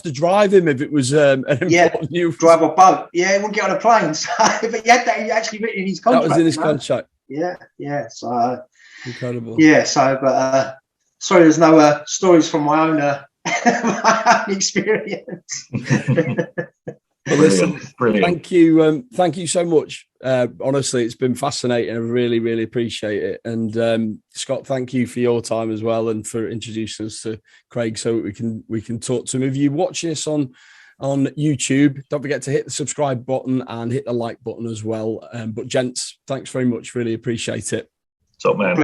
to drive him if it was an important news. Drive a boat. Yeah, he wouldn't get on a plane. So, but he had that. He actually written in his contract. That was in his contract. Yeah. So incredible. Yeah. So, but sorry, there's no stories from my own experience. Well, listen, brilliant. Thank you so much. Honestly, it's been fascinating. I really, really appreciate it. And Scott, thank you for your time as well, and for introducing us to Craig so we can talk to him. If you watch this on YouTube, don't forget to hit the subscribe button and hit the like button as well. But gents, thanks very much. Really appreciate it. Top man.